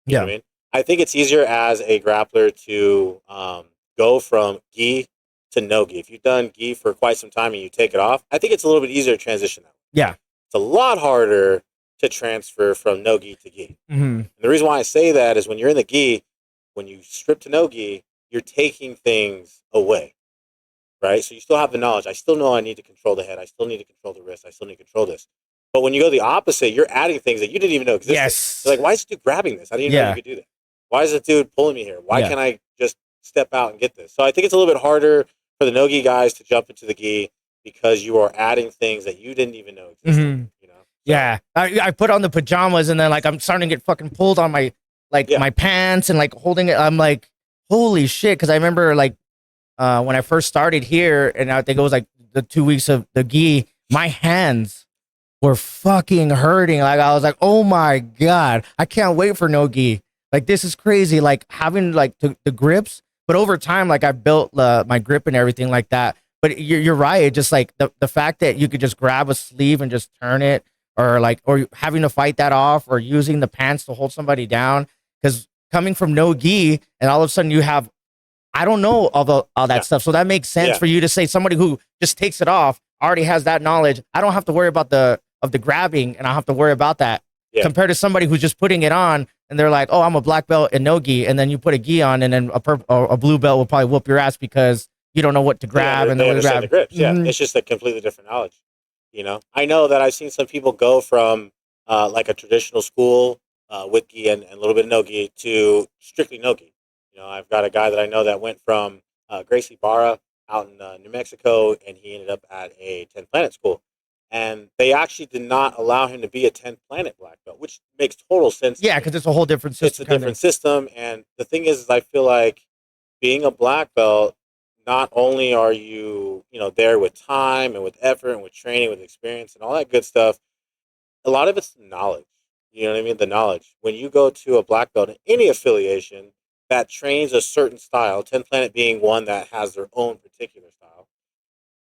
You know Yeah. what I mean? I think it's easier as a grappler to go from gi to no gi. If you've done gi for quite some time and you take it off, I think it's a little bit easier to transition that. Yeah. It's a lot harder to transfer from no gi to gi. Hmm. And the reason why I say that is when you're in the gi, when you strip to no gi, you're taking things away, right? So you still have the knowledge. I still know I need to control the head. I still need to control the wrist. I still need to control this. But when you go the opposite, you're adding things that you didn't even know existed. You're Yes. like, why is this dude grabbing this? I didn't even know you Yeah. could do that. Why is this dude pulling me here? Why Yeah. can't I just step out and get this? So I think it's a little bit harder for the no-gi guys to jump into the gi because you are adding things that you didn't even know existed. Hmm. You know? So Yeah. I put on the pajamas and then like I'm starting to get fucking pulled on my like yeah, my pants and like holding it. I'm like, holy shit. Cause I remember like when I first started here, and I think it was like the 2 weeks of the gi, my hands were fucking hurting. Like I was like, oh my god, I can't wait for no gi. Like this is crazy. Like having like the grips, but over time, like I built my grip and everything like that. But you're right. It just like the fact that you could just grab a sleeve and just turn it, or having to fight that off, or using the pants to hold somebody down. Because coming from no gi, and all of a sudden you have I don't know all that yeah, stuff. So that makes sense yeah, for you to say somebody who just takes it off already has that knowledge. I don't have to worry about the grabbing, and I don't have to worry about that yeah. compared to somebody who's just putting it on and they're like, "Oh, I'm a black belt in no gi," and then you put a gi on, and then a blue belt will probably whup your ass because you don't know what to grab and then They what to understand the grab. grips. Yeah, Mm-hmm. it's just a completely different knowledge. You know, I know that I've seen some people go from like a traditional school with gi and a little bit of no gi to strictly no gi. You know, I've got a guy that I know that went from Gracie Barra out in New Mexico, and he ended up at a 10th Planet school. And they actually did not allow him to be a 10th Planet black belt, which makes total sense to Yeah, me. because it's a whole different It's system a kind of different thing. system, and the thing is I feel like being a black belt, not only are you, you know, there with time and with effort and with training, with experience and all that good stuff, a lot of it's knowledge. You know what I mean? The knowledge. When you go to a black belt in any affiliation that trains a certain style, 10 Planet being one that has their own particular style,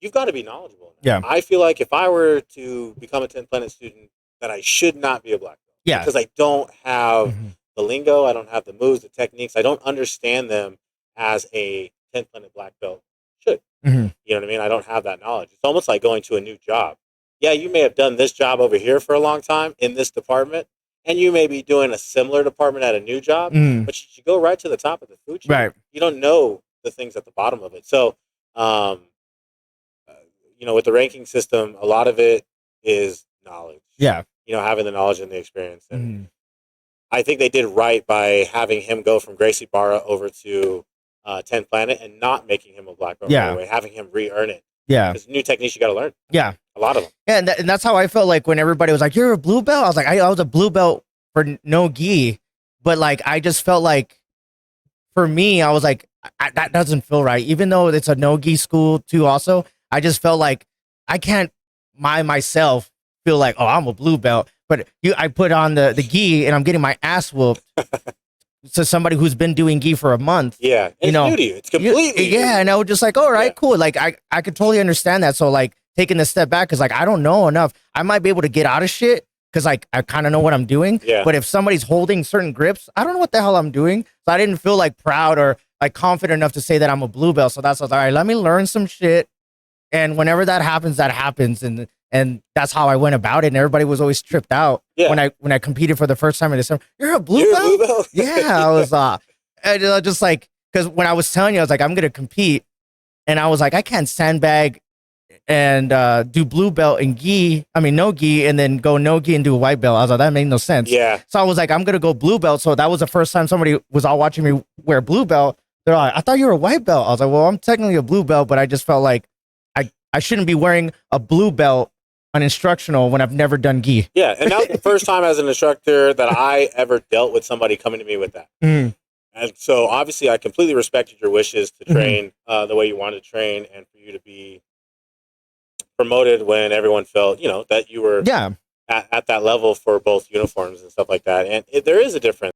you've got to be knowledgeable in that. Yeah, I feel like if I were to become a 10 Planet student, that I should not be a black belt yeah. because I don't have Hmm. the lingo, I don't have the moves, the techniques, I don't understand them as a 10 Planet black belt should. Hmm. You know what I mean? I don't have that knowledge. It's almost like going to a new job. Yeah, you may have done this job over here for a long time in this department, and you may be doing a similar department at a new job, Hmm. but you go right to the top of the food chain. Right. You don't know the things at the bottom of it. So, um, uh, you know, with the ranking system, a lot of it is knowledge. Yeah. You know, having the knowledge and the experience, and Hmm. I think they did right by having him go from Gracie Barra over to 10 Planet and not making him a black belt right Yeah. away, having him re-earn it. Yeah. Because new techniques you got to learn, Yeah. a lot of them. Yeah, and that's how I felt like when everybody was like, "You're a blue belt." I was like, "I was a blue belt for no gi," but like I just felt like for me, I was like, that doesn't feel right. Even though it's a no gi school too, also, I just felt like I can't myself feel like, oh, I'm a blue belt, but I put on the gi and I'm getting my ass whooped to somebody who's been doing gi for a month. Yeah, and You it's know, new to you. It's completely new to yeah, you. and I was just like, all Yeah, right, cool. Like I could totally understand that. So like taking a step back, because like I don't know enough. I might be able to get out of shit because like I kind of know what I'm doing. yeah, But if somebody's holding certain grips, I don't know what the hell I'm doing. So I didn't feel like proud or like confident enough to say that I'm a blue belt. So that's what I was like, all right, let me learn some shit. And whenever that happens, that happens. And that's how I went about it. And everybody was always tripped out yeah. when I competed for the first time in December. You're a blue You're a blue belt? belt. Yeah, I Yeah. was and, just like, because when I was telling you, I was like, I'm gonna compete, and I was like, I can't sandbag and do blue belt and gi. I mean, no gi, and then go no gi and do a white belt. I was like, that made no sense. Yeah, So I was like, I'm gonna go blue belt. So that was the first time somebody was all watching me wear blue belt. They're like, I thought you were a white belt. I was like, well, I'm technically a blue belt, but I just felt like I shouldn't be wearing a blue belt on instructional when I've never done gi. yeah. And that was the first time as an instructor that I ever dealt with somebody coming to me with that. Mm, And so obviously I completely respected your wishes to mhm. train the way you wanted to train and for you to be promoted when everyone felt, you know, that you were Yeah. at that level for both uniforms and stuff like that. And there is a difference.